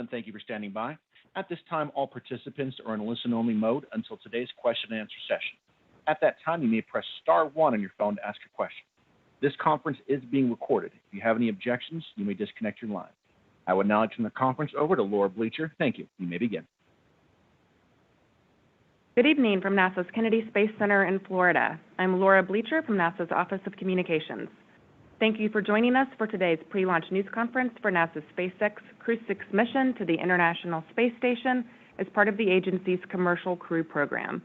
gentlemen, thank you for standing by. At this time, all participants are in listen-only mode until today's question and answer session. At that time, you may press star 1 on your phone to ask a question. This conference is being recorded. If you have any objections, you may disconnect your line. I would now like to turn the conference over to Laura Bleacher. Thank you. You may begin. Good evening from NASA's Kennedy Space Center in Florida. I'm Laura Bleacher from NASA's Office of Communications. Thank you for joining us for today's pre-launch news conference for NASA's SpaceX Crew-6 mission to the International Space Station as part of the agency's Commercial Crew Program.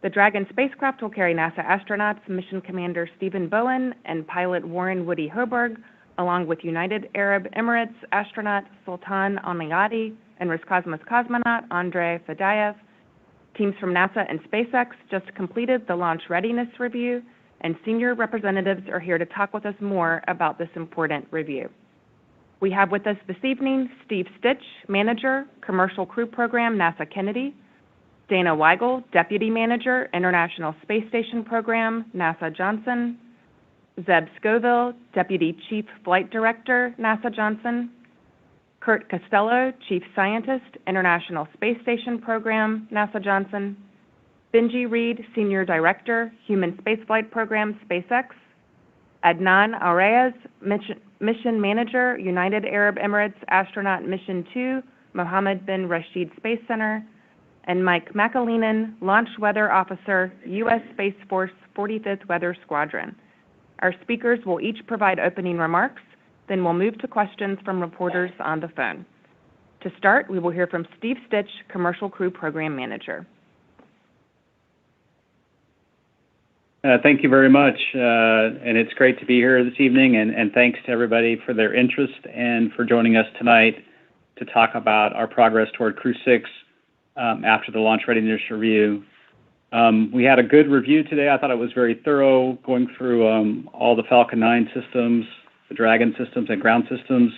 The Dragon spacecraft will carry NASA astronauts, Mission Commander Stephen Bowen and pilot Warren Woody Hoburg, along with United Arab Emirates astronaut Sultan Al-Nayati and Roscosmos cosmonaut Andrei Fadayev. Teams from NASA and SpaceX just completed the Launch Readiness review, and senior representatives are here to talk with us more about this important review. We have with us this evening Steve Stich, Manager, Commercial Crew Program, NASA Kennedy, Dana Weigel, Deputy Manager, International Space Station Program, NASA Johnson, Zeb Scoville, Deputy Chief Flight Director, NASA Johnson, Kirt Costello, Chief Scientist, International Space Station Program, NASA Johnson, Benji Reed, Senior Director, Human Spaceflight Program, SpaceX, Adnan AlRais, Mission Manager, United Arab Emirates Astronaut Mission 2, Mohammed bin Rashid Space Center, and Mike McAleenan, Launch Weather Officer, U.S. Space Force 45th Weather Squadron. Our speakers will each provide opening remarks, then we'll move to questions from reporters on the phone. To start, we will hear from Steve Stich, Commercial Crew Program Manager. Thank you very much, and it's great to be here this evening, and thanks to everybody for their interest and for joining us tonight to talk about our progress toward Crew-6 after the Launch Readiness review. We had a good review today. I thought it was very thorough, going through all the Falcon 9 systems, the Dragon systems, and ground systems.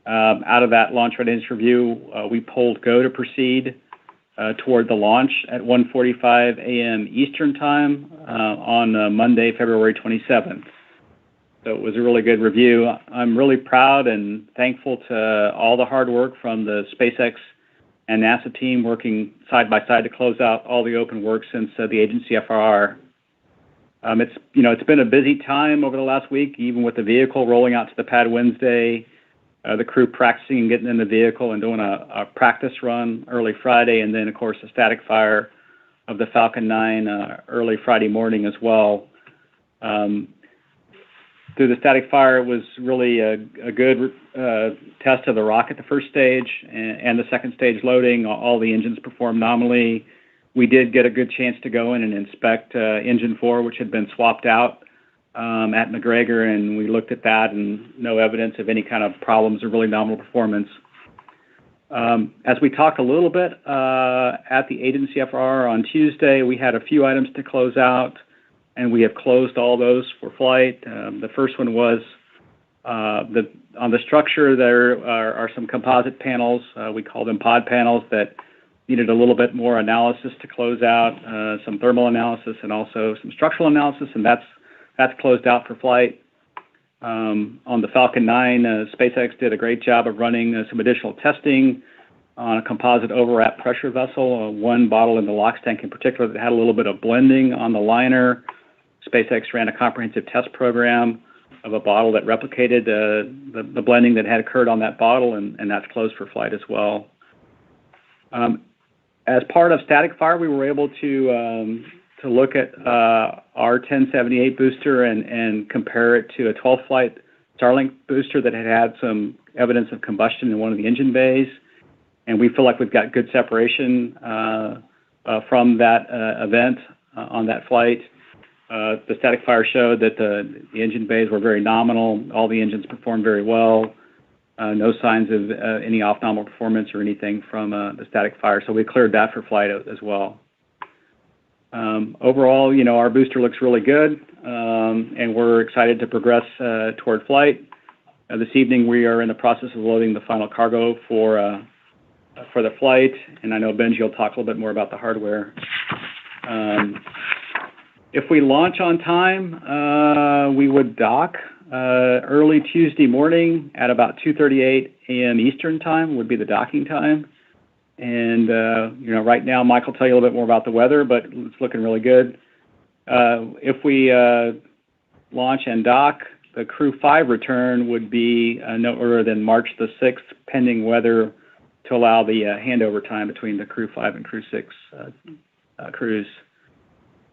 Out of that Launch Readiness review, we pulled go to proceed toward the launch at 1:45 a.m. Eastern Time on Monday, February 27th. So it was a really good review. I'm really proud and thankful to all the hard work from the SpaceX and NASA team working side by side to close out all the open work since the agency FRR. It's been a busy time over the last week, even with the vehicle rolling out to the pad Wednesday, the crew practicing and getting in the vehicle and doing a practice run early Friday, and then, of course, the static fire of the Falcon 9 early Friday morning as well. Through the static fire, it was really a good test of the rocket, the first stage, and the second stage loading. All the engines performed nominally. We did get a good chance to go in and inspect Engine 4, which had been swapped out at McGregor, and we looked at that and no evidence of any kind of problems or really nominal performance. As we talked a little bit at the agency FRR on Tuesday, we had a few items to close out, and we have closed all those for flight. The first one was on the structure. There are some composite panels, we call them pod panels, that needed a little bit more analysis to close out, some thermal analysis and also some structural analysis, and that's closed out for flight. On the Falcon 9, SpaceX did a great job of running some additional testing on a composite overwrap pressure vessel, one bottle in the LOX tank in particular that had a little bit of blending on the liner. SpaceX ran a comprehensive test program of a bottle that replicated the blending that had occurred on that bottle, and that's closed for flight as well. As part of static fire, we were able to look at our 1078 booster and compare it to a 12th flight Starlink booster that had some evidence of combustion in one of the engine bays. And we feel like we've got good separation from that event on that flight. The static fire showed that the engine bays were very nominal. All the engines performed very well. No signs of any off-nominal performance or anything from the static fire. So we cleared that for flight as well. Overall, our booster looks really good, and we're excited to progress toward flight. This evening, we are in the process of loading the final cargo for the flight, and I know Benji will talk a little bit more about the hardware. If we launch on time, we would dock early Tuesday morning at about 2:38 a.m. Eastern time would be the docking time. And, right now, Mike will tell you a little bit more about the weather, but it's looking really good. If we launch and dock, the Crew-5 return would be no earlier than March the 6th, pending weather, to allow the handover time between the Crew-5 and Crew-6 crews.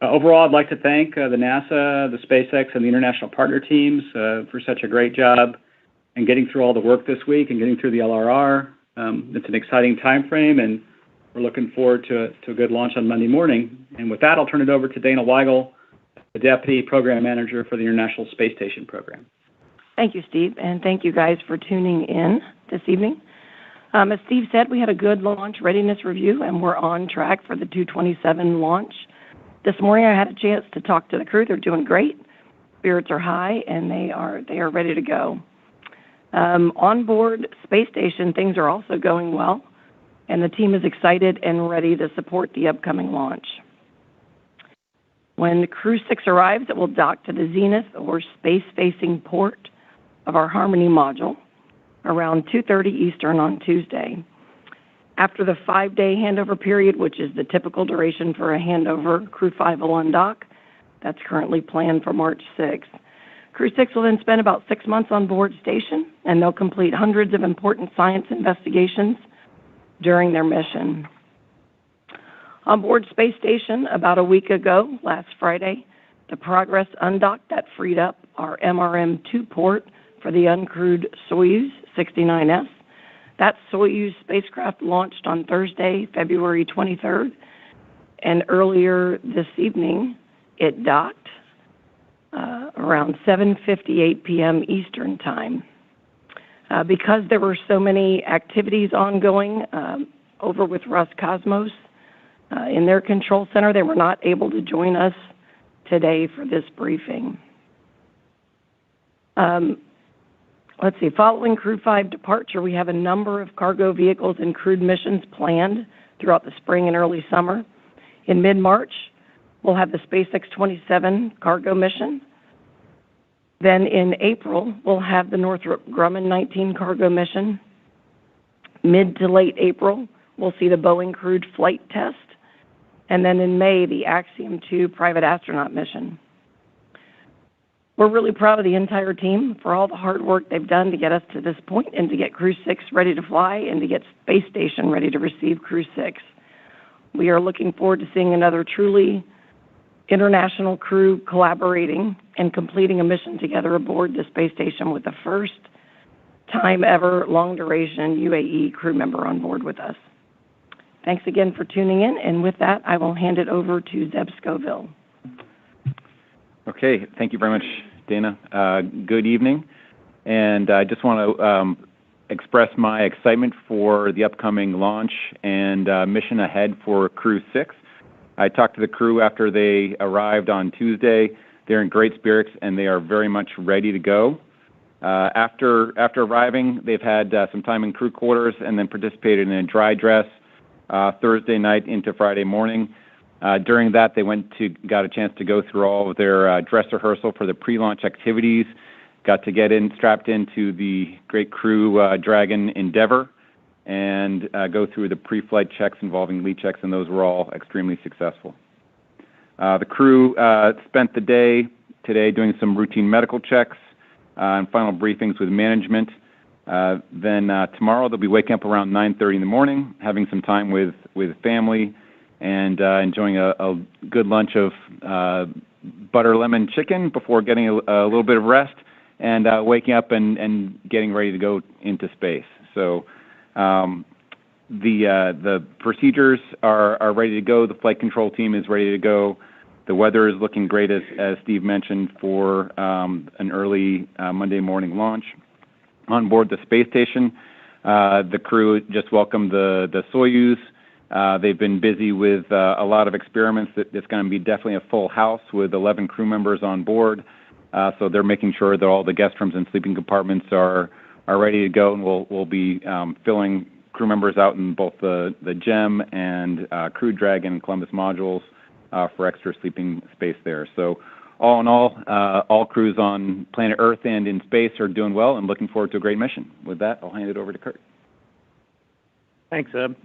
Overall, I'd like to thank the NASA, the SpaceX, and the international partner teams for such a great job in getting through all the work this week and getting through the LRR. It's an exciting time frame, and we're looking forward to a good launch on Monday morning. And with that, I'll turn it over to Dana Weigel, the Deputy Program Manager for the International Space Station Program. Thank you, Steve, and thank you guys for tuning in this evening. As Steve said, we had a good launch readiness review, and we're on track for the 2/27 launch. This morning, I had a chance to talk to the crew. They're doing great. Spirits are high, and they are ready to go. On board Space Station, things are also going well, and the team is excited and ready to support the upcoming launch. When Crew-6 arrives, it will dock to the zenith or space-facing port of our Harmony module around 2:30 Eastern on Tuesday. After the 5-day handover period, which is the typical duration for a handover, Crew-5 will undock. That's currently planned for March 6th. Crew-6 will then spend about 6 months on board station, and they'll complete hundreds of important science investigations during their mission. On board Space Station, about a week ago, last Friday, the Progress undocked. That freed up our MRM-2 port for the uncrewed Soyuz 69S. That Soyuz spacecraft launched on Thursday, February 23rd, and earlier this evening, it docked around 7:58 p.m. Eastern Time. Because there were so many activities ongoing over with Roscosmos in their control center, they were not able to join us today for this briefing. Let's see, following Crew-5 departure, we have a number of cargo vehicles and crewed missions planned throughout the spring and early summer. In mid-March, we'll have the SpaceX 27 cargo mission. Then in April, we'll have the Northrop Grumman 19 cargo mission. Mid to late April, we'll see the Boeing crewed flight test. And then in May, the Axiom 2 private astronaut mission. We're really proud of the entire team for all the hard work they've done to get us to this point and to get Crew-6 ready to fly and to get Space Station ready to receive Crew-6. We are looking forward to seeing another truly international crew collaborating and completing a mission together aboard the Space Station with the first time ever long-duration UAE crew member on board with us. Thanks again for tuning in, and with that, I will hand it over to Zeb Scoville. Okay, thank you very much, Dana. Good evening, and I just want to express my excitement for the upcoming launch and mission ahead for Crew-6. I talked to the crew after they arrived on Tuesday. They're in great spirits, and they are very much ready to go. After arriving, they've had some time in crew quarters and then participated in a dry dress Thursday night into Friday morning. During that, they got a chance to go through all of their dress rehearsal for the pre-launch activities, got to strapped into the great Crew Dragon Endeavor, and go through the pre-flight checks involving lead checks, and those were all extremely successful. The crew spent the day today doing some routine medical checks and final briefings with management. Then tomorrow they'll be waking up around 9:30 in the morning, having some time with family, and enjoying a good lunch of butter lemon chicken before getting a little bit of rest, and waking up and getting ready to go into space. So the procedures are ready to go. The flight control team is ready to go. The weather is looking great, as Steve mentioned, for an early Monday morning launch. On board the space station, the crew just welcomed the Soyuz. They've been busy with a lot of experiments. It's going to be definitely a full house with 11 crew members on board. So they're making sure that all the guest rooms and sleeping compartments are ready to go, and we'll be filling crew members out in both the GEM and Crew Dragon and Columbus modules for extra sleeping space there. So all in all crews on planet Earth and in space are doing well and looking forward to a great mission. With that, I'll hand it over to Kirt. Thanks, Zeb.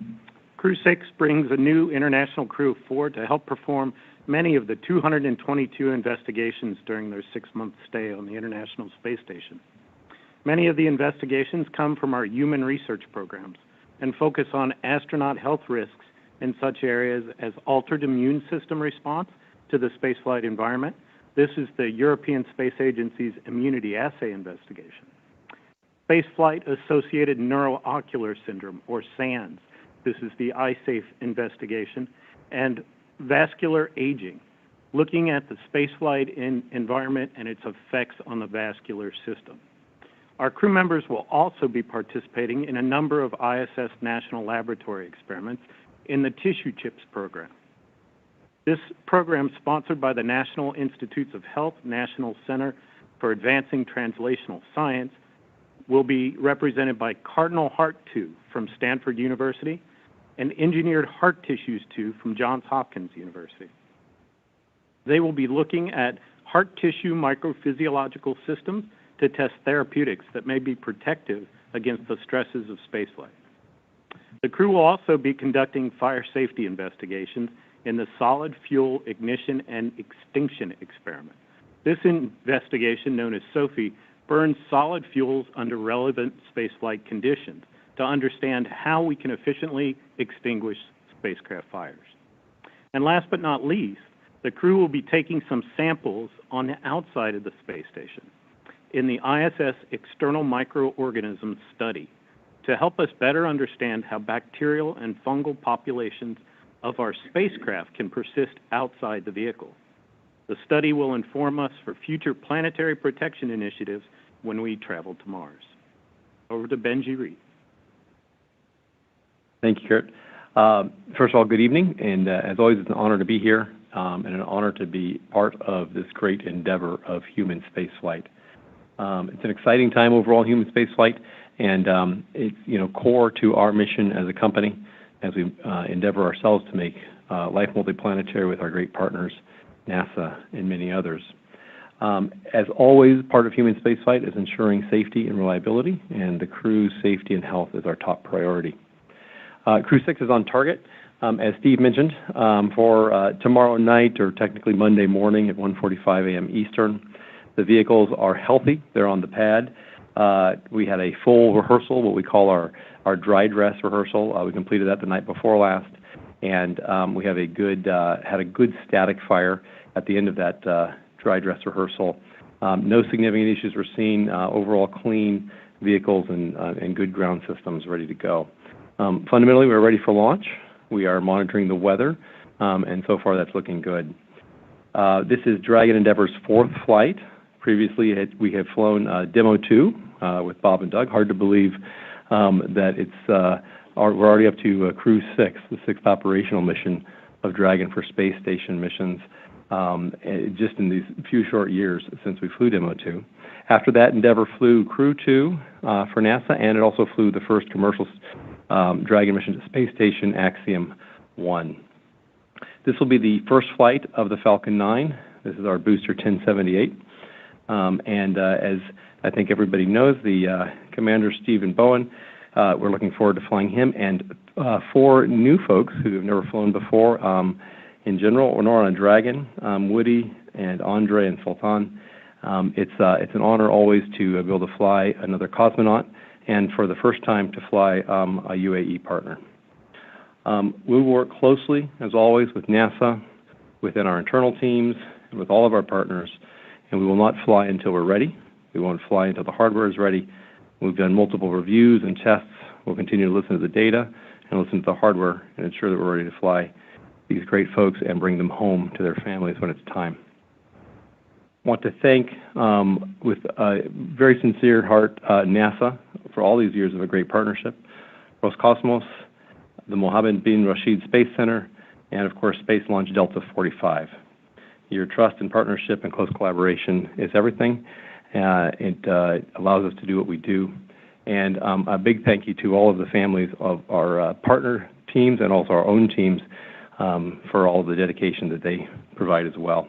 Crew-6 brings a new international crew of 4 to help perform many of the 222 investigations during their 6-month stay on the International Space Station. Many of the investigations come from our human research programs and focus on astronaut health risks in such areas as altered immune system response to the spaceflight environment. This is the European Space Agency's immunity assay investigation. Spaceflight-associated neuroocular syndrome, or SANS. This is the iSafe investigation. And vascular aging, looking at the spaceflight environment and its effects on the vascular system. Our crew members will also be participating in a number of ISS national laboratory experiments in the Tissue Chips program. This program, sponsored by the National Institutes of Health National Center for Advancing Translational Science, will be represented by Cardinal Heart 2 from Stanford University and Engineered Heart Tissues 2 from Johns Hopkins University. They will be looking at heart tissue microphysiological systems to test therapeutics that may be protective against the stresses of spaceflight. The crew will also be conducting fire safety investigations in the solid fuel ignition and extinction experiment. This investigation, known as SOFI, burns solid fuels under relevant spaceflight conditions to understand how we can efficiently extinguish spacecraft fires. And last but not least, the crew will be taking some samples on the outside of the space station in the ISS External Microorganisms Study to help us better understand how bacterial and fungal populations of our spacecraft can persist outside the vehicle. The study will inform us for future planetary protection initiatives when we travel to Mars. Over to Benji Reed. Thank you, Kirt. First of all, good evening, and as always, it's an honor to be here and an honor to be part of this great endeavor of human spaceflight. It's an exciting time overall, human spaceflight, and it's core to our mission as a company as we endeavor ourselves to make life multiplanetary with our great partners, NASA and many others. As always, part of human spaceflight is ensuring safety and reliability, and the crew's safety and health is our top priority. Crew-6 is on target, as Steve mentioned, for tomorrow night, or technically Monday morning at 1:45 a.m. Eastern. The vehicles are healthy. They're on the pad. We had a full rehearsal, what we call our dry dress rehearsal. We completed that the night before last, and we have had a good static fire at the end of that dry dress rehearsal. No significant issues were seen. Overall clean vehicles and good ground systems ready to go. Fundamentally, we're ready for launch. We are monitoring the weather, and so far that's looking good. This is Dragon Endeavor's 4th flight. Previously, we have flown Demo 2 with Bob and Doug. Hard to believe that we're already up to Crew-6, the 6th operational mission of Dragon for space station missions, just in these few short years since we flew Demo 2. After that, Endeavor flew Crew-2 for NASA, and it also flew the first commercial Dragon mission to space station, Axiom 1. This will be the first flight of the Falcon 9. This is our booster 1078. And as I think everybody knows, the Commander Stephen Bowen, we're looking forward to flying him and 4 new folks who have never flown before in general, nor on a Dragon, Woody and Andre and Sultan. It's an honor always to be able to fly another cosmonaut, and for the first time to fly a UAE partner. We will work closely, as always, with NASA, within our internal teams, and with all of our partners, and we will not fly until we're ready. We won't fly until the hardware is ready. We've done multiple reviews and tests. We'll continue to listen to the data and listen to the hardware and ensure that we're ready to fly these great folks and bring them home to their families when it's time. I want to thank, with a very sincere heart, NASA for all these years of a great partnership, Roscosmos, the Mohammed bin Rashid Space Center, and of course Space Launch Delta 45. Your trust and partnership and close collaboration is everything. It allows us to do what we do. And a big thank you to all of the families of our partner teams and also our own teams for all of the dedication that they provide as well.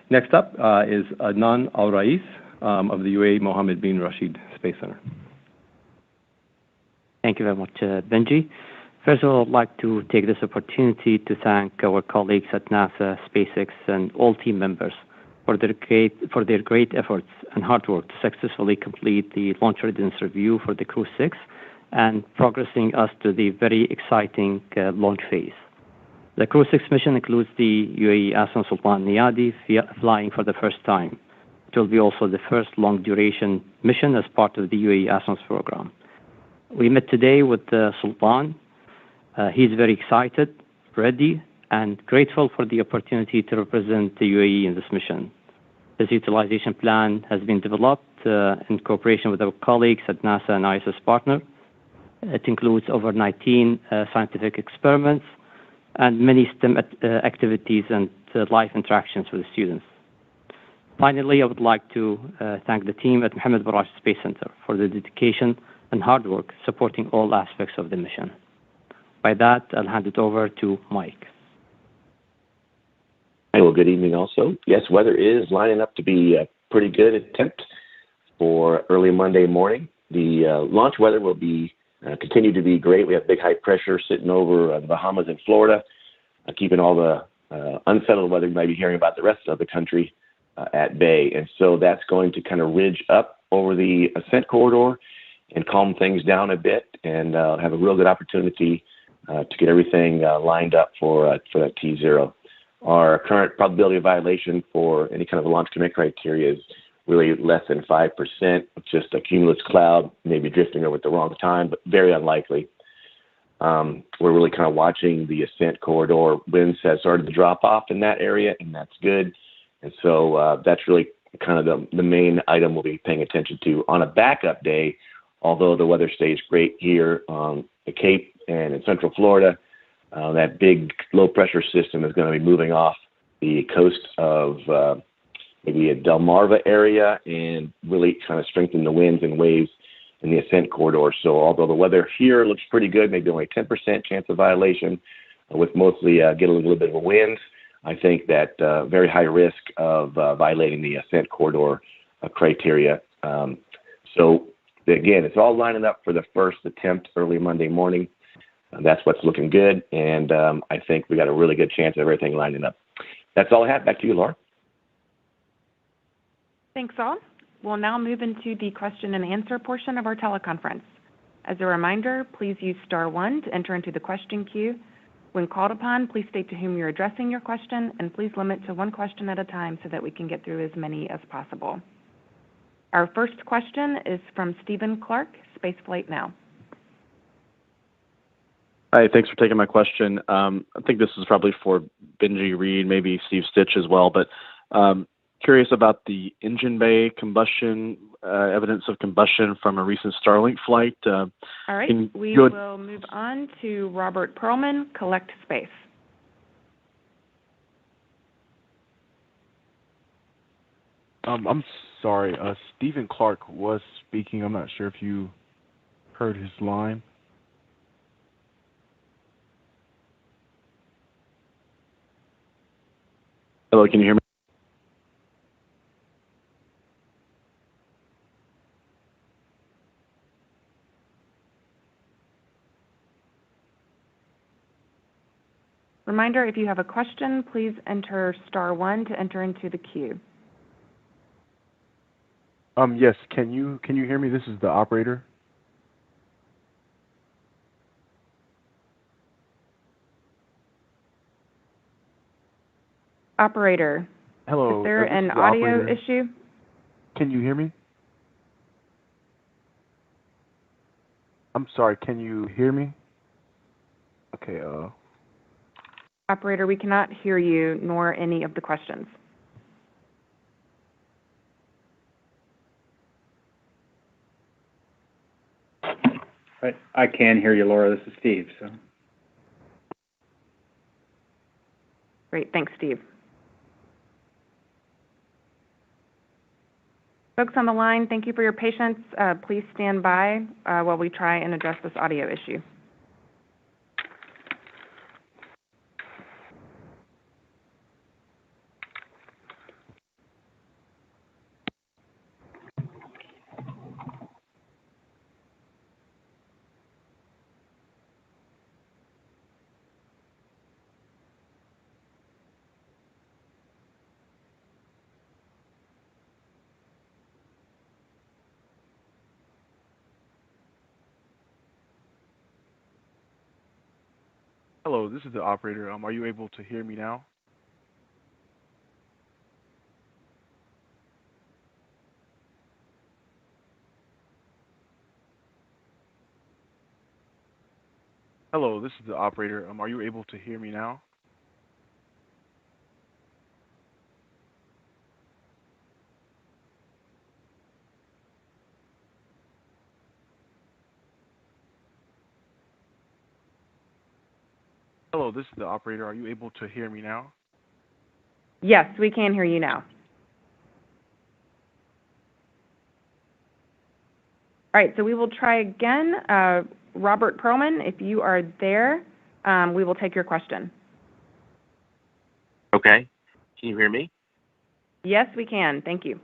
Next up is Adnan AlRais of the UAE Mohammed bin Rashid Space Center. Thank you very much, Benji. First of all, I'd like to take this opportunity to thank our colleagues at NASA, SpaceX, and all team members for their great efforts and hard work to successfully complete the Launch Readiness review for the Crew-6 and progressing us to the very exciting launch phase. The Crew-6 mission includes the UAE astronaut Sultan Niadi flying for the first time. It will be also the first long-duration mission as part of the UAE Astronaut Program. We met today with Sultan. He's very excited, ready, and grateful for the opportunity to represent the UAE in this mission. This utilization plan has been developed in cooperation with our colleagues at NASA and ISS partner. It includes over 19 scientific experiments and many STEM activities and live interactions with the students. Finally, I would like to thank the team at Mohammed bin Rashid Space Center for the dedication and hard work supporting all aspects of the mission. By that, I'll hand it over to Mike. Hi, well, good evening also. Yes, weather is lining up to be a pretty good attempt for early Monday morning. The launch weather will be continue to be great. We have big high pressure sitting over the Bahamas and Florida, keeping all the unsettled weather you might be hearing about the rest of the country at bay. And so that's going to kind of ridge up over the ascent corridor and calm things down a bit and have a real good opportunity to get everything lined up for that T0. Our current probability of violation for any kind of a launch commit criteria is really less than 5%, just a cumulus cloud, maybe drifting over at the wrong time, but very unlikely. We're really kind of watching the ascent corridor. Winds have started to drop off in that area, and that's good. And so that's really kind of the main item we'll be paying attention to. On a backup day, although the weather stays great here on the Cape and in Central Florida, that big low-pressure system is going to be moving off the coast of maybe a Delmarva area and really kind of strengthen the winds and waves in the ascent corridor. So although the weather here looks pretty good, maybe only 10% chance of violation, with mostly getting a little bit of a wind, I think that very high risk of violating the ascent corridor criteria. So again, it's all lining up for the first attempt early Monday morning. That's what's looking good, and I think we got a really good chance of everything lining up. That's all I have. Back to you, Laura. Thanks, all. We'll now move into the question and answer portion of our teleconference. As a reminder, please use *1 to enter into the question queue. When called upon, please state to whom you're addressing your question, and please limit to one question at a time so that we can get through as many as possible. Our first question is from Stephen Clark, Spaceflight Now. Hi, thanks for taking my question. I think this is probably for Benji Reed, maybe Steve Stich as well, but curious about the engine bay combustion, evidence of combustion from a recent Starlink flight. All right, we will move on to Robert Perlman, Collect Space. I'm sorry, Stephen Clark was speaking. I'm not sure if you heard his line. Hello, can you hear me? Reminder, if you have a question, please enter *1 to enter into the queue. Yes, can you hear me? This is the operator. Operator. Hello. Is there an audio issue? Can you hear me? I'm sorry, can you hear me? Okay, Operator, we cannot hear you nor any of the questions. I can hear you, Laura. This is Steve. So. Great. Thanks, Steve. Folks on the line, thank you for your patience. Please stand by while we try and address this audio issue. Hello, this is the operator. Are you able to hear me now? Hello, this is the operator. Are you able to hear me now? Hello, this is the operator. Are you able to hear me now? Yes, we can hear you now. All right, so we will try again. Robert Perlman, if you are there, we will take your question. Okay. Can you hear me? Yes, we can. Thank you.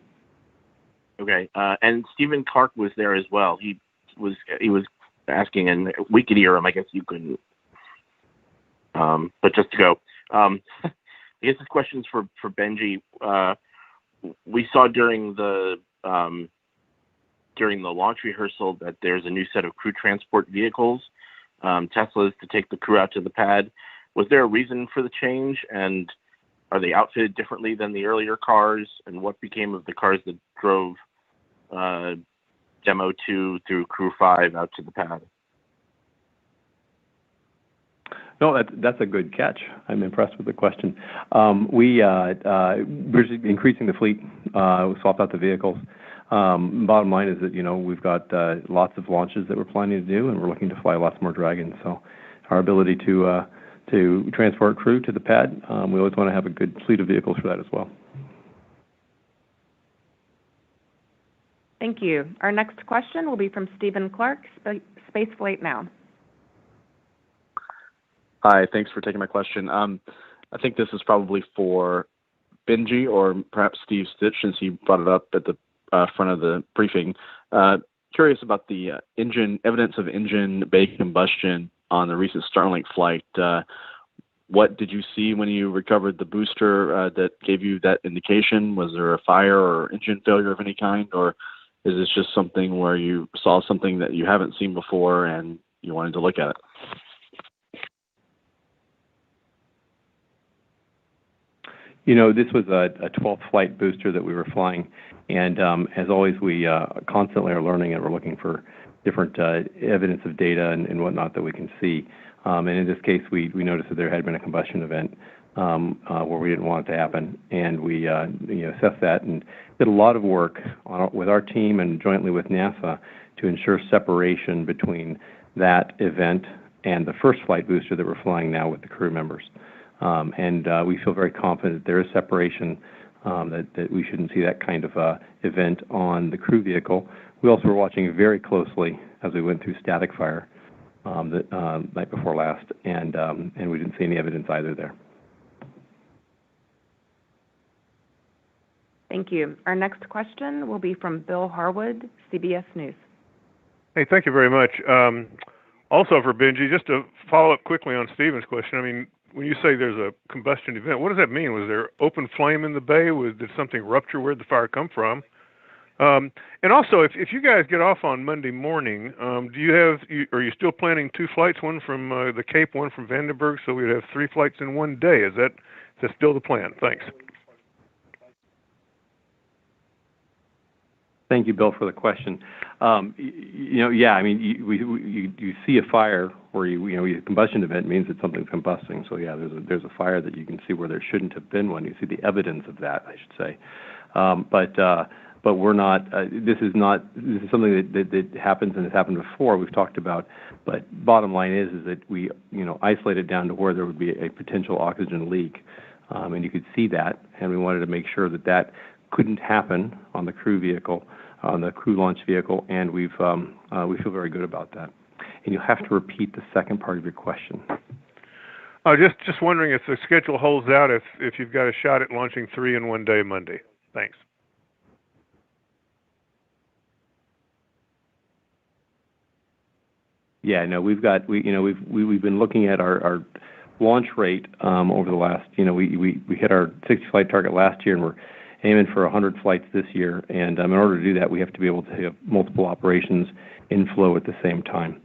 Okay. And Stephen Clark was there as well. He was asking, and we could hear him. I guess you couldn't. But just to go, I guess this question's for Benji. We saw during the launch rehearsal that there's a new set of crew transport vehicles, Teslas, to take the crew out to the pad. Was there a reason for the change, and are they outfitted differently than the earlier cars? And what became of the cars that drove Demo 2 through Crew 5 out to the pad? No, that's a good catch. I'm impressed with the question. We're just increasing the fleet. We swapped out the vehicles. Bottom line is that, we've got lots of launches that we're planning to do, and we're looking to fly lots more Dragons. So our ability to transport crew to the pad, we always want to have a good fleet of vehicles for that as well. Thank you. Our next question will be from Stephen Clark, Spaceflight Now. Hi, thanks for taking my question. I think this is probably for Benji or perhaps Steve Stich, since he brought it up at the front of the briefing. Curious about the evidence of engine bay combustion on the recent Starlink flight. What did you see when you recovered the booster that gave you that indication? Was there a fire or engine failure of any kind, or is this just something where you saw something that you haven't seen before and you wanted to look at it? This was a 12th flight booster that we were flying, and as always, we constantly are learning, and we're looking for different evidence of data and whatnot that we can see. And in this case, we noticed that there had been a combustion event where we didn't want it to happen, and we assessed that and did a lot of work with our team and jointly with NASA to ensure separation between that event and the first flight booster that we're flying now with the crew members. And we feel very confident that there is separation, that we shouldn't see that kind of event on the crew vehicle. We also were watching very closely as we went through static fire the night before last, and we didn't see any evidence either there. Thank you. Our next question will be from Bill Harwood, CBS News. Hey, thank you very much. Also for Benji, just to follow up quickly on Stephen's question, I mean, when you say there's a combustion event, what does that mean? Was there open flame in the bay? Did something rupture? Where did the fire come from? And also, if you guys get off on Monday morning, are you still planning 2 flights, one from the Cape, one from Vandenberg, so we'd have 3 flights in one day? Is that still the plan? Thanks. Thank you, Bill, for the question. Yeah, I mean, you see a fire where a combustion event means that something's combusting. So yeah, there's a fire that you can see where there shouldn't have been one. You see the evidence of that, I should say. But we're not. This is something that happens and has happened before. We've talked about. But bottom line is that we isolated down to where there would be a potential oxygen leak, and you could see that, and we wanted to make sure that couldn't happen on the crew vehicle, on the crew launch vehicle, and we feel very good about that. And you have to repeat the second part of your question. Just wondering if the schedule holds out, if you've got a shot at launching 3 in one day Monday. Thanks. Yeah, no, we've been looking at our launch rate over the last. We hit our 60 flight target last year, and we're aiming for 100 flights this year, and in order to do that, we have to be able to have multiple operations in flow at the same time.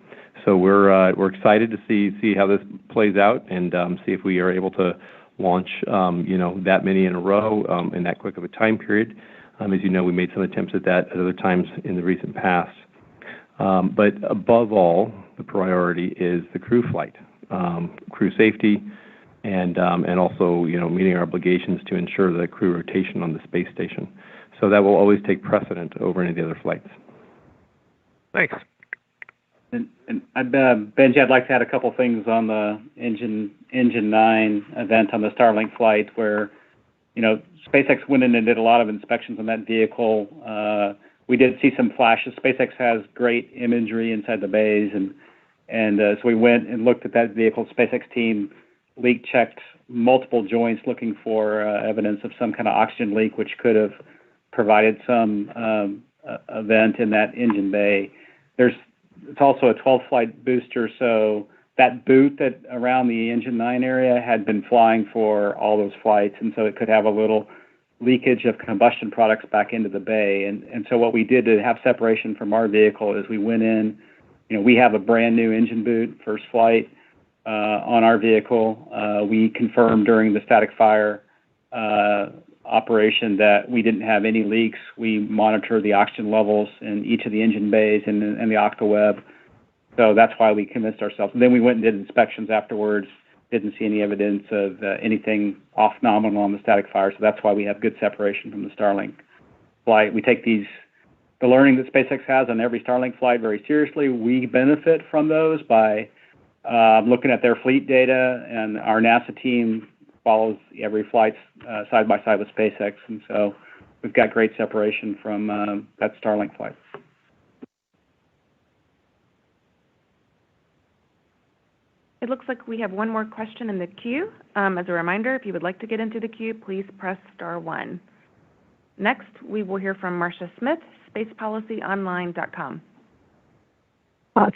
So we're excited to see how this plays out and see if we are able to launch that many in a row in that quick of a time period. As you know, we made some attempts at that at other times in the recent past. But above all, the priority is the crew flight, crew safety, and also meeting our obligations to ensure the crew rotation on the space station. So that will always take precedent over any of the other flights. Thanks. And Benji, I'd like to add a couple things on the Engine 9 event on the Starlink flight, where SpaceX went in and did a lot of inspections on that vehicle. We did see some flashes. SpaceX has great imagery inside the bays, and so we went and looked at that vehicle. SpaceX team leak checked multiple joints looking for evidence of some kind of oxygen leak, which could have provided some event in that engine bay. It's also a 12-flight booster, so that boot that around the Engine 9 area had been flying for all those flights, and so it could have a little leakage of combustion products back into the bay. And so what we did to have separation from our vehicle is we went in, we have a brand new engine boot, first flight on our vehicle. We confirmed during the static fire operation that we didn't have any leaks. We monitored the oxygen levels in each of the engine bays and the octaweb. So that's why we convinced ourselves. And then we went and did inspections afterwards, didn't see any evidence of anything off nominal on the static fire. So that's why we have good separation from the Starlink flight. We take the learning that SpaceX has on every Starlink flight very seriously. We benefit from those by looking at their fleet data, and our NASA team follows every flight side by side with SpaceX, and so we've got great separation from that Starlink flight. It looks like we have one more question in the queue. As a reminder, if you would like to get into the queue, please press *1. Next, we will hear from Marcia Smith, spacepolicyonline.com.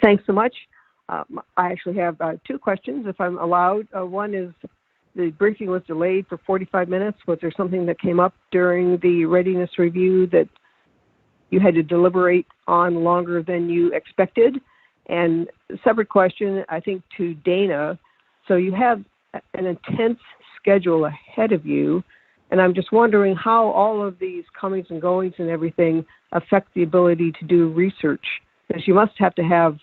Thanks so much. I actually have two questions, if I'm allowed. One is, the briefing was delayed for 45 minutes. Was there something that came up during the readiness review that you had to deliberate on longer than you expected? And a separate question, I think, to Dana. So you have an intense schedule ahead of you, and I'm just wondering how all of these comings and goings and everything affect the ability to do research, because you must have to have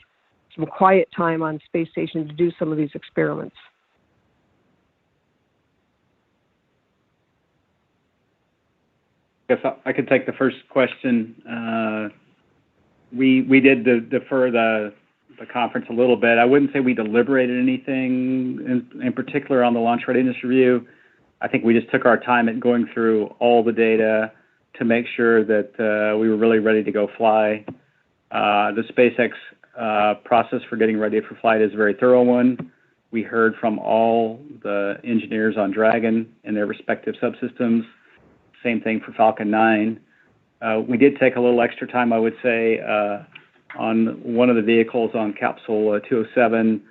some quiet time on space station to do some of these experiments. Guess I could take the first question. We did defer the conference a little bit. I wouldn't say we deliberated anything in particular on the launch readiness review. I think we just took our time at going through all the data to make sure that we were really ready to go fly. The SpaceX process for getting ready for flight is a very thorough one. We heard from all the engineers on Dragon and their respective subsystems. Same thing for Falcon 9. We did take a little extra time, I would say, on one of the vehicles on Capsule 207.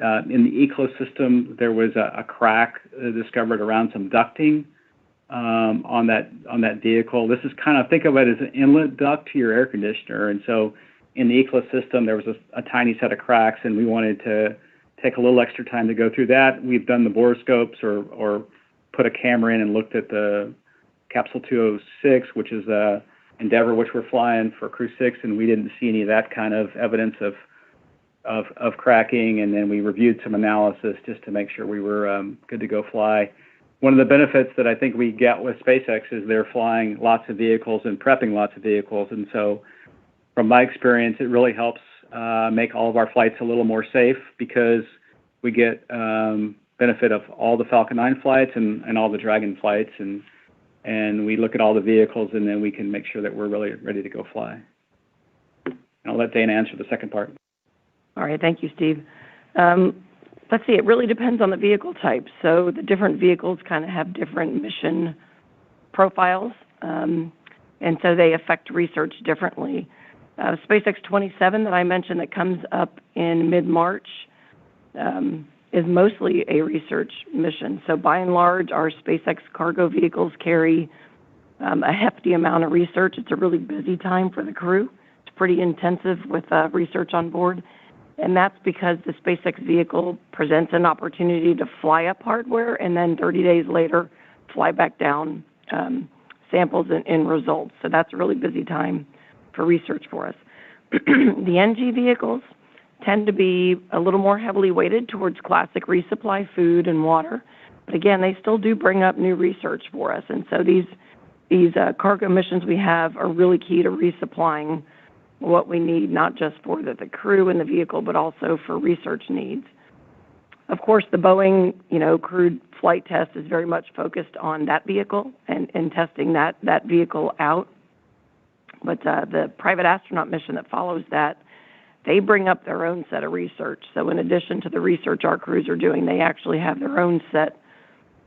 In the ecosystem, there was a crack discovered around some ducting on that vehicle. This is kind of, think of it as an inlet duct to your air conditioner. And so in the ecosystem, there was a tiny set of cracks, and we wanted to take a little extra time to go through that. We've done the borescopes or put a camera in and looked at the Capsule 206, which is Endeavour, which we're flying for Crew-6, and we didn't see any of that kind of evidence of cracking. And then we reviewed some analysis just to make sure we were good to go fly. One of the benefits that I think we get with SpaceX is they're flying lots of vehicles and prepping lots of vehicles. And so from my experience, it really helps make all of our flights a little more safe, because we get benefit of all the Falcon 9 flights and all the Dragon flights. And we look at all the vehicles, and then we can make sure that we're really ready to go fly. And I'll let Dana answer the second part. All right, thank you, Steve. Let's see, it really depends on the vehicle type. So the different vehicles kind of have different mission profiles, and so they affect research differently. SpaceX 27 that I mentioned that comes up in mid-March is mostly a research mission. So by and large, our SpaceX cargo vehicles carry a hefty amount of research. It's a really busy time for the crew. It's pretty intensive with research on board. and that's because the SpaceX vehicle presents an opportunity to fly up hardware and then 30 days later fly back down samples and results. So that's a really busy time for research for us. The NG vehicles tend to be a little more heavily weighted towards classic resupply, food and water. But again, they still do bring up new research for us. And so these cargo missions we have are really key to resupplying what we need, not just for the crew and the vehicle, but also for research needs. Of course, the Boeing, crewed flight test is very much focused on that vehicle and testing that vehicle out. But the private astronaut mission that follows that, they bring up their own set of research. So in addition to the research our crews are doing, they actually have their own set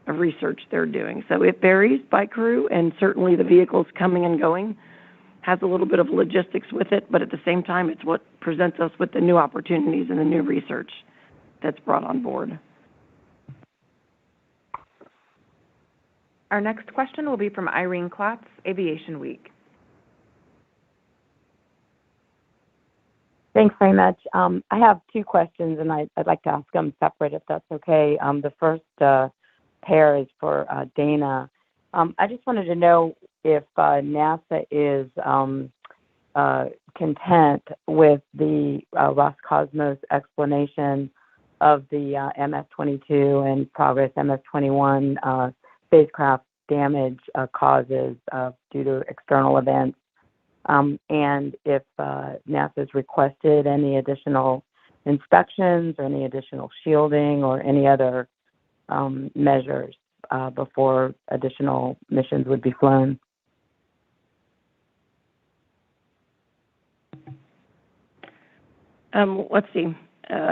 of research they're doing. So it varies by crew, and certainly the vehicles coming and going has a little bit of logistics with it, but at the same time, it's what presents us with the new opportunities and the new research that's brought on board. Our next question will be from Irene Klotz, Aviation Week. Thanks very much. I have two questions, and I'd like to ask them separate, if that's okay. The first pair is for Dana. I just wanted to know if NASA is content with the Roscosmos explanation of the MS-22 and Progress MS-21 spacecraft damage causes due to external events, and if NASA's requested any additional inspections or any additional shielding or any other measures before additional missions would be flown. Let's see.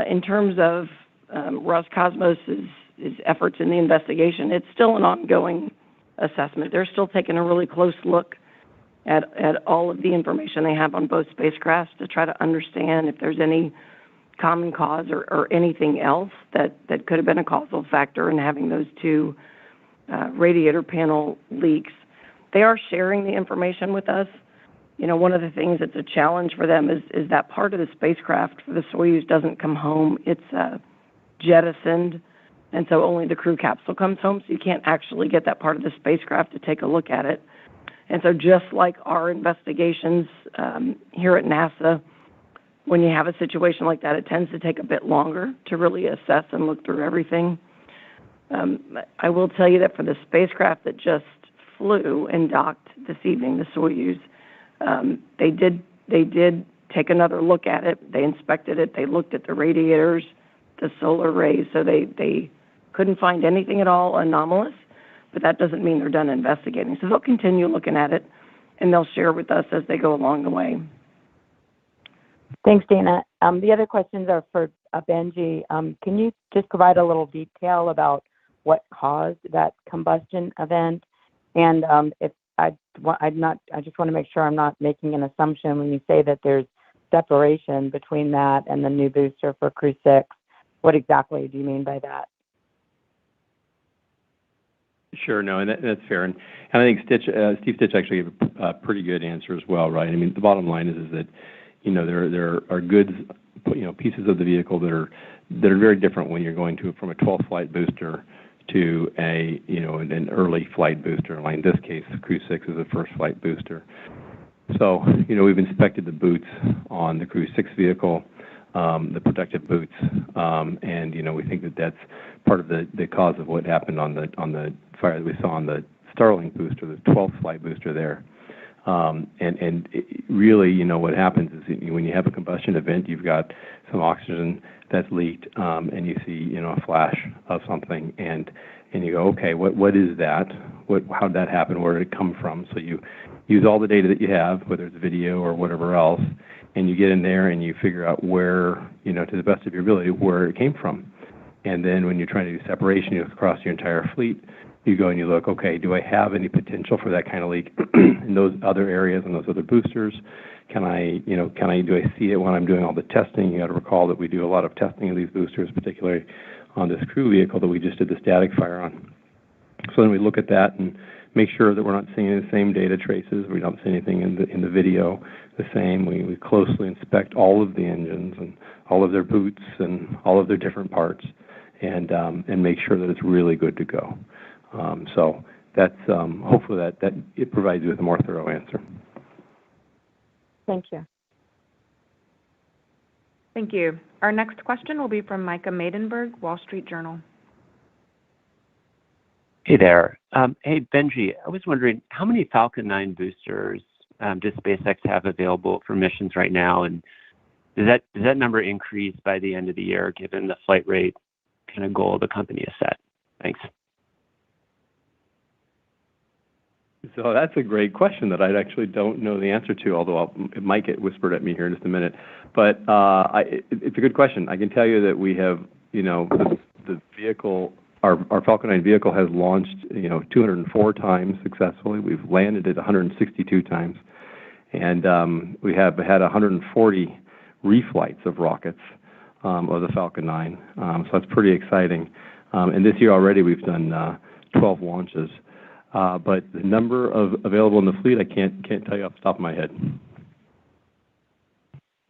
In terms of Roscosmos' efforts in the investigation, it's still an ongoing assessment. They're still taking a really close look at all of the information they have on both spacecrafts to try to understand if there's any common cause or anything else that could have been a causal factor in having those two radiator panel leaks. They are sharing the information with us. One of the things that's a challenge for them is that part of the spacecraft for the Soyuz doesn't come home. It's jettisoned, and so only the crew capsule comes home, so you can't actually get that part of the spacecraft to take a look at it. And so just like our investigations here at NASA, when you have a situation like that, it tends to take a bit longer to really assess and look through everything. I will tell you that for the spacecraft that just flew and docked this evening, the Soyuz, they did take another look at it. They inspected it. They looked at the radiators, the solar rays, so they couldn't find anything at all anomalous, but that doesn't mean they're done investigating. So they'll continue looking at it, and they'll share with us as they go along the way. Thanks, Dana. The other questions are for Benji. Can you just provide a little detail about what caused that combustion event? And if I just want to make sure I'm not making an assumption when you say that there's separation between that and the new booster for Crew-6. What exactly do you mean by that? Sure, no, and that's fair. And I think Steve Stich actually gave a pretty good answer as well, right? I mean, the bottom line is that, there are goods, pieces of the vehicle that are very different when you're going from a 12th flight booster to an early flight booster. Like in this case, Crew-6 is a first flight booster. So, we've inspected the boots on the Crew-6 vehicle, the protective boots, and we think that that's part of the cause of what happened on the fire that we saw on the Starlink booster, the 12th flight booster there. And really, what happens is when you have a combustion event, you've got some oxygen that's leaked, and you see, a flash of something, and you go, okay, what is that? How did that happen? Where did it come from? So you use all the data that you have, whether it's video or whatever else, and you get in there and you figure out where, to the best of your ability, where it came from. And then when you're trying to do separation across your entire fleet, you go and you look, okay, do I have any potential for that kind of leak in those other areas and those other boosters? Do I see it when I'm doing all the testing? You got to recall that we do a lot of testing of these boosters, particularly on this crew vehicle that we just did the static fire on. So then we look at that and make sure that we're not seeing the same data traces. We don't see anything in the video the same. We closely inspect all of the engines and all of their boots and all of their different parts, and make sure that it's really good to go. So that's hopefully that it provides you with a more thorough answer. Thank you. Thank you. Our next question will be from Micah Maidenberg, Wall Street Journal. Hey there. Hey, Benji, I was wondering, how many Falcon 9 boosters does SpaceX have available for missions right now? And does that number increase by the end of the year, given the flight rate kind of goal the company has set? Thanks. So that's a great question that I actually don't know the answer to, although it might get whispered at me here in just a minute. But it's a good question. I can tell you that we have, the vehicle, our Falcon 9 vehicle has launched, 204 times successfully. We've landed it 162 times. And we have had 140 reflights of rockets of the Falcon 9. So that's pretty exciting. And this year already we've done 12 launches. But the number of available in the fleet, I can't tell you off the top of my head.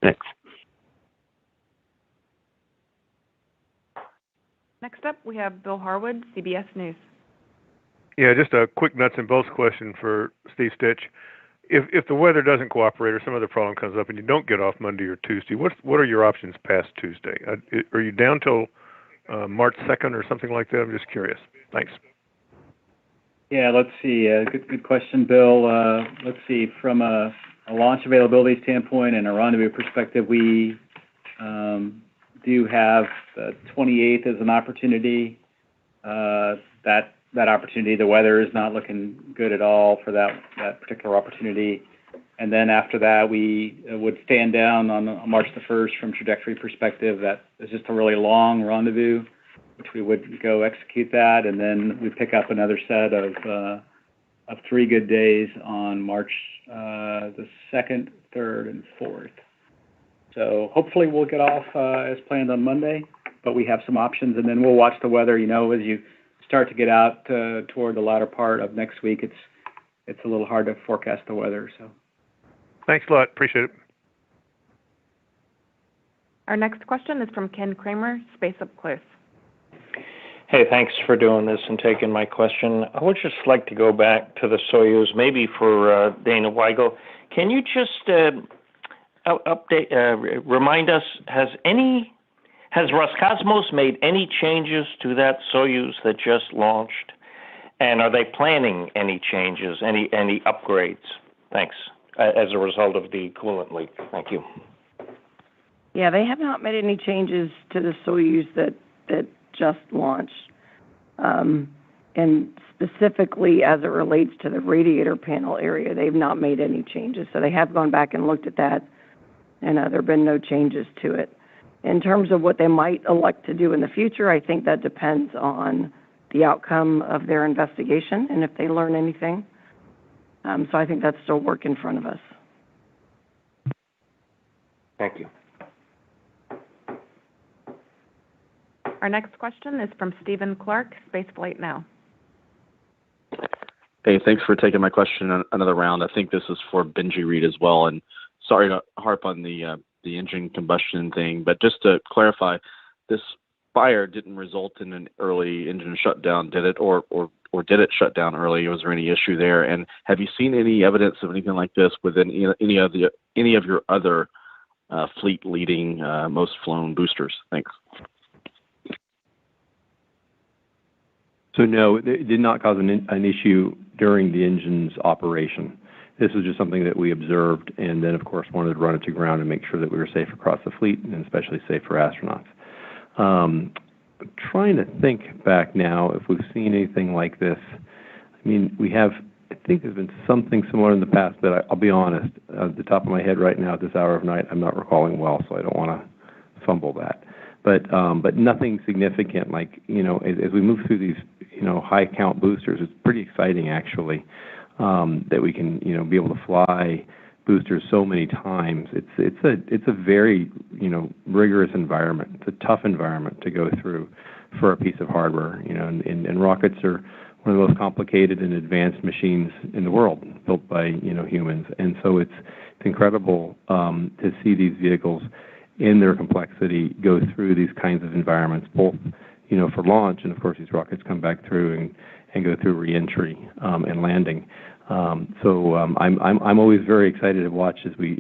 Thanks. Next up, we have Bill Harwood, CBS News. Yeah, just a quick nuts and bolts question for Steve Stich. If the weather doesn't cooperate or some other problem comes up and you don't get off Monday or Tuesday, what are your options past Tuesday? Are you down till March 2nd or something like that? I'm just curious. Thanks. Yeah, let's see. Good question, Bill. Let's see. From a launch availability standpoint and a rendezvous perspective, we do have the 28th as an opportunity. That opportunity, the weather is not looking good at all for that particular opportunity. And then after that, we would stand down on March the 1st from trajectory perspective. That is just a really long rendezvous, which we would go execute that, and then we pick up another set of 3 good days on March the 2nd, 3rd, and 4th. So hopefully we'll get off as planned on Monday, but we have some options, and then we'll watch the weather. As you start to get out toward the latter part of next week, it's a little hard to forecast the weather. So thanks a lot. Appreciate it. Our next question is from Ken Kramer, Space Up Close. Hey, thanks for doing this and taking my question. I would just like to go back to the Soyuz, maybe for Dana Weigel. Can you just remind us, has Roscosmos made any changes to that Soyuz that just launched? And are they planning any changes, any upgrades? Thanks. As a result of the coolant leak. Thank you. Yeah, they have not made any changes to the Soyuz that just launched. And specifically as it relates to the radiator panel area, they've not made any changes. So they have gone back and looked at that, and there have been no changes to it. In terms of what they might elect to do in the future, I think that depends on the outcome of their investigation and if they learn anything. So I think that's still work in front of us. Thank you. Our next question is from Stephen Clark, Spaceflight Now. Hey, thanks for taking my question another round. I think this is for Benji Reed as well. And sorry to harp on the engine combustion thing, but just to clarify, this fire didn't result in an early engine shutdown, did it? Or did it shut down early? Was there any issue there? And have you seen any evidence of anything like this within any of your other fleet-leading, most flown boosters? Thanks. So no, it did not cause an issue during the engine's operation. This was just something that we observed, and then of course wanted to run it to ground and make sure that we were safe across the fleet, and especially safe for astronauts. I'm trying to think back now if we've seen anything like this. I mean, I think there's been something similar in the past, but I'll be honest, at the top of my head right now at this hour of night, I'm not recalling well, so I don't want to fumble that. But nothing significant. Like, as we move through these, high count boosters, it's pretty exciting actually, that we can, be able to fly boosters so many times. It's a very, rigorous environment. It's a tough environment to go through for a piece of hardware, and rockets are one of the most complicated and advanced machines in the world, built by humans. And so it's incredible to see these vehicles in their complexity go through these kinds of environments, both for launch, and of course these rockets come back through and go through reentry and landing. So I'm always very excited to watch as we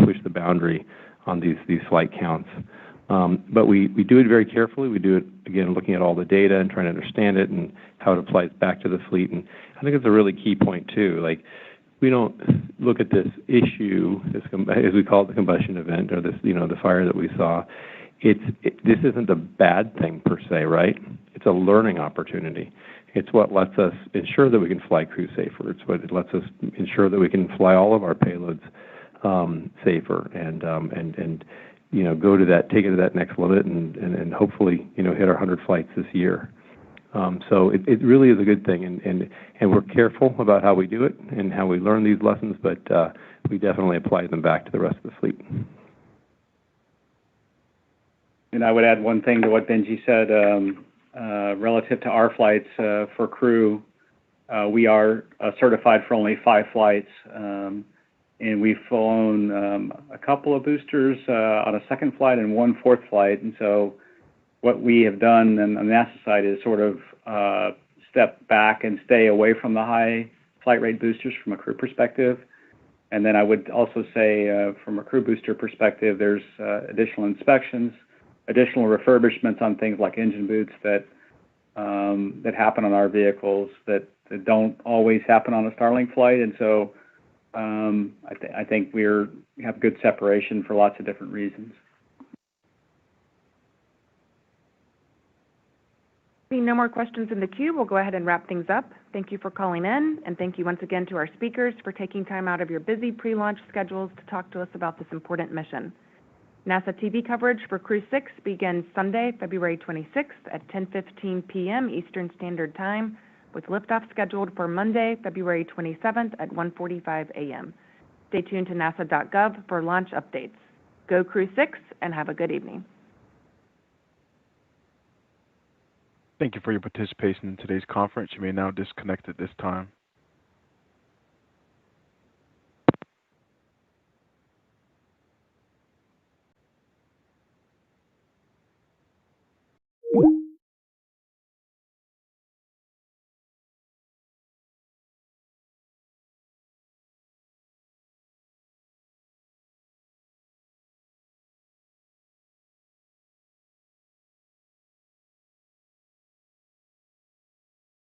push the boundary on these flight counts. But we do it very carefully. We do it, again, looking at all the data and trying to understand it and how it applies back to the fleet. And I think it's a really key point, too. Like, we don't look at this issue, as we call it, the combustion event, or this, the fire that we saw. This isn't a bad thing, per se, right? It's a learning opportunity. It's what lets us ensure that we can fly Crew safer. It's what it lets us ensure that we can fly all of our payloads safer and go to that, take it to that next limit, and hopefully hit our 100 flights this year. So it really is a good thing, and we're careful about how we do it and how we learn these lessons, but we definitely apply them back to the rest of the fleet. And I would add one thing to what Benji said relative to our flights for Crew. We are certified for only 5 flights, and we've flown a couple of boosters on a second flight and 1 fourth flight. And so what we have done on the NASA side is sort of step back and stay away from the high flight rate boosters from a Crew perspective. And then I would also say from a Crew booster perspective, there's additional inspections, additional refurbishments on things like engine boots that happen on our vehicles that don't always happen on a Starlink flight. And so I think we have good separation for lots of different reasons. Seeing no more questions in the queue, we'll go ahead and wrap things up. Thank you for calling in, and thank you once again to our speakers for taking time out of your busy pre-launch schedules to talk to us about this important mission. NASA TV coverage for Crew-6 begins Sunday, February 26th at 10:15 p.m. Eastern Standard Time, with liftoff scheduled for Monday, February 27th at 1:45 a.m. Stay tuned to nasa.gov for launch updates. Go Crew-6, and have a good evening. Thank you for your participation in today's conference. You may now disconnect at this time.